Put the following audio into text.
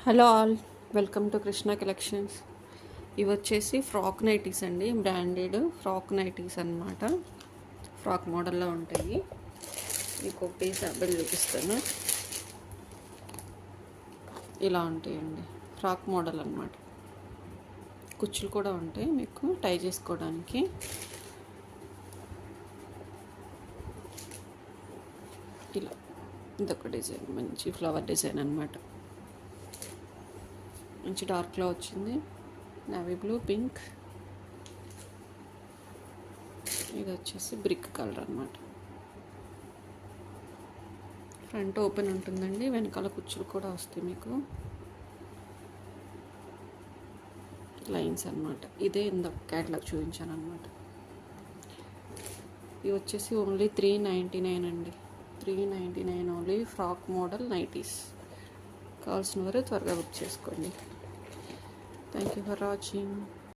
Hello all, welcome to Krishna collections. ఇవి వచ్చేసి frock nighties అండి, బ్రాండెడ్ ఫ్రాక్ నైటీస్ అన్నమాట. ఫ్రాక్ మోడల్లో ఉంటాయి. మీకు ఒక పీస్ అబ్బలు చూపిస్తాను. ఇలా ఉంటాయండి, ఫ్రాక్ మోడల్ అన్నమాట. కుచ్చులు కూడా ఉంటాయి మీకు టై చేసుకోవడానికి. ఇలా ఇదొక డిజైన్, మంచి ఫ్లవర్ డిజైన్ అన్నమాట. మంచి డార్క్లో వచ్చింది, నేవీ బ్లూ, పింక్. ఇది వచ్చేసి బ్రిక్ కలర్ అన్నమాట. ఫ్రంట్ ఓపెన్ ఉంటుందండి, వెనకాల కుచ్చులు కూడా వస్తాయి మీకు, లైన్స్ అన్నమాట. ఇదే ఇందాక క్యాట్లాగ్ చూపించాను అన్నమాట. ఇవి వచ్చేసి ఓన్లీ 399 అండి, 399 ఓన్లీ. ఫ్రాక్ మోడల్ నైటీస్ కావాల్సిన వారు త్వరగా బుక్ చేసుకోండి. Thank you for watching.